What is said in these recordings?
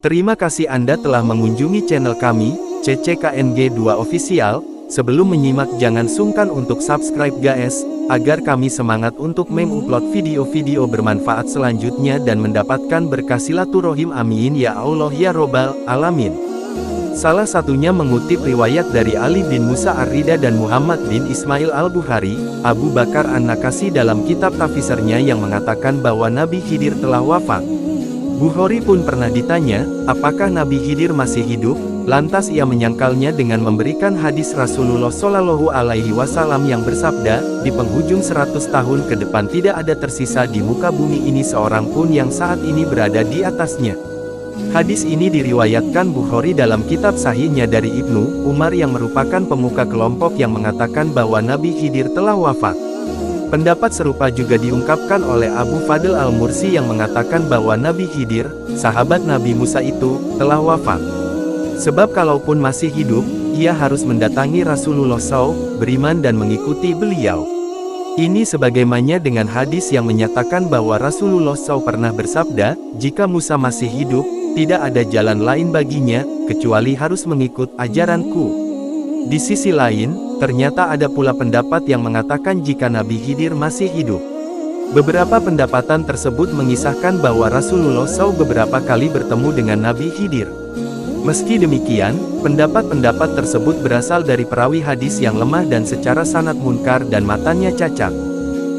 Terima kasih Anda telah mengunjungi channel kami, CCKNG2 Official. Sebelum menyimak jangan sungkan untuk subscribe guys, agar kami semangat untuk mengupload video-video bermanfaat selanjutnya dan mendapatkan berkah silaturahim, amin ya Allah ya Robbal Alamin. Salah satunya mengutip riwayat dari Ali bin Musa Ar-Ridha dan Muhammad bin Ismail Al-Bukhari, Abu Bakar An-Nakasi dalam kitab tafsirnya yang mengatakan bahwa Nabi Khidir telah wafat. Bukhari pun pernah ditanya, apakah Nabi Khidir masih hidup? Lantas ia menyangkalnya dengan memberikan hadis Rasulullah Shallallahu Alaihi Wasallam yang bersabda, di penghujung 100 tahun ke depan tidak ada tersisa di muka bumi ini seorang pun yang saat ini berada di atasnya. Hadis ini diriwayatkan Bukhari dalam kitab sahihnya dari Ibnu Umar yang merupakan pemuka kelompok yang mengatakan bahwa Nabi Khidir telah wafat. Pendapat serupa juga diungkapkan oleh Abu Fadl Al-Mursi yang mengatakan bahwa Nabi Khidir, sahabat Nabi Musa itu, telah wafat. Sebab kalaupun masih hidup, ia harus mendatangi Rasulullah SAW, beriman dan mengikuti beliau. Ini sebagaimana dengan hadis yang menyatakan bahwa Rasulullah SAW pernah bersabda, jika Musa masih hidup, tidak ada jalan lain baginya, kecuali harus mengikut ajaranku. Di sisi lain, ternyata ada pula pendapat yang mengatakan jika Nabi Khidir masih hidup. Beberapa pendapatan tersebut mengisahkan bahwa Rasulullah SAW beberapa kali bertemu dengan Nabi Khidir. Meski demikian, pendapat-pendapat tersebut berasal dari perawi hadis yang lemah dan secara sanad munkar dan matanya cacat.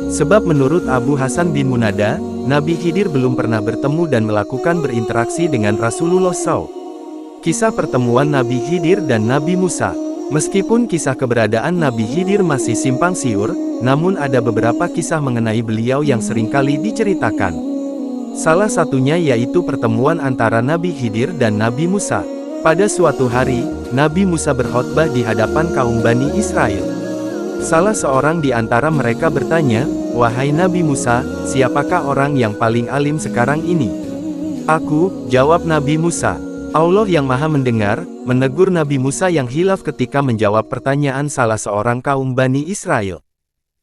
Sebab menurut Abu Hasan bin Munada, Nabi Khidir belum pernah bertemu dan melakukan berinteraksi dengan Rasulullah SAW. Kisah pertemuan Nabi Khidir dan Nabi Musa. Meskipun kisah keberadaan Nabi Khidir masih simpang siur, namun ada beberapa kisah mengenai beliau yang seringkali diceritakan. Salah satunya yaitu pertemuan antara Nabi Khidir dan Nabi Musa. Pada suatu hari, Nabi Musa berkhotbah di hadapan kaum Bani Israel. Salah seorang di antara mereka bertanya, "Wahai Nabi Musa, siapakah orang yang paling alim sekarang ini?" "Aku," jawab Nabi Musa. Allah yang Maha Mendengar, menegur Nabi Musa yang hilaf ketika menjawab pertanyaan salah seorang kaum Bani Israel.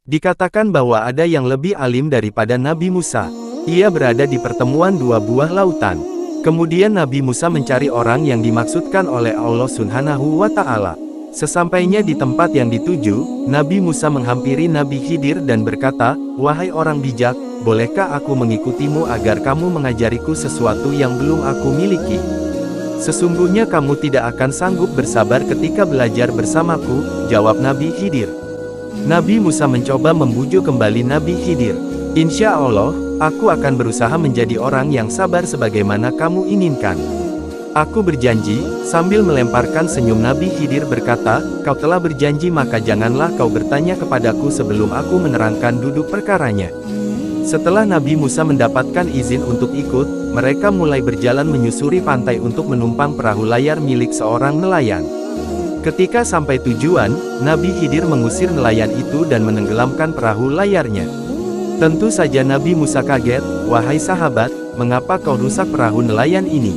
Dikatakan bahwa ada yang lebih alim daripada Nabi Musa. Ia berada di pertemuan dua buah lautan. Kemudian Nabi Musa mencari orang yang dimaksudkan oleh Allah Subhanahu wa Ta'ala. Sesampainya di tempat yang dituju, Nabi Musa menghampiri Nabi Khidir dan berkata, "Wahai orang bijak, bolehkah aku mengikutimu agar kamu mengajariku sesuatu yang belum aku miliki? Sesungguhnya kamu tidak akan sanggup bersabar ketika belajar bersamaku," jawab Nabi Khidir. Nabi Musa mencoba membujuk kembali Nabi Khidir. "Insya Allah, aku akan berusaha menjadi orang yang sabar sebagaimana kamu inginkan. Aku berjanji," sambil melemparkan senyum Nabi Khidir berkata, "Kau telah berjanji maka janganlah kau bertanya kepadaku sebelum aku menerangkan duduk perkaranya." Setelah Nabi Musa mendapatkan izin untuk ikut, mereka mulai berjalan menyusuri pantai untuk menumpang perahu layar milik seorang nelayan. Ketika sampai tujuan, Nabi Khidir mengusir nelayan itu dan menenggelamkan perahu layarnya. Tentu saja Nabi Musa kaget, "Wahai sahabat, mengapa kau rusak perahu nelayan ini?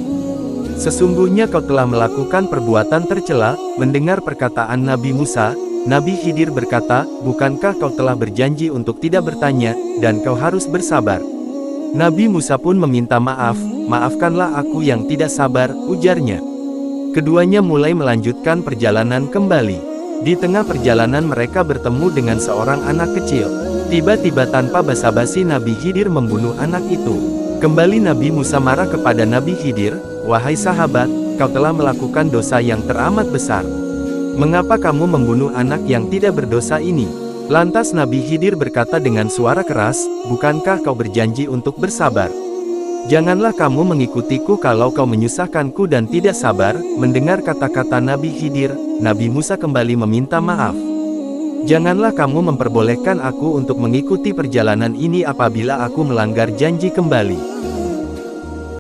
Sesungguhnya kau telah melakukan perbuatan tercela." Mendengar perkataan Nabi Musa, Nabi Khidir berkata, "Bukankah kau telah berjanji untuk tidak bertanya, dan kau harus bersabar?" Nabi Musa pun meminta maaf, "Maafkanlah aku yang tidak sabar," ujarnya. Keduanya mulai melanjutkan perjalanan kembali. Di tengah perjalanan mereka bertemu dengan seorang anak kecil. Tiba-tiba tanpa basa-basi Nabi Khidir membunuh anak itu. Kembali Nabi Musa marah kepada Nabi Khidir, "Wahai sahabat, kau telah melakukan dosa yang teramat besar. Mengapa kamu membunuh anak yang tidak berdosa ini?" Lantas Nabi Khidir berkata dengan suara keras, "Bukankah kau berjanji untuk bersabar? Janganlah kamu mengikutiku kalau kau menyusahkanku dan tidak sabar." Mendengar kata-kata Nabi Khidir, Nabi Musa kembali meminta maaf. "Janganlah kamu memperbolehkan aku untuk mengikuti perjalanan ini apabila aku melanggar janji kembali."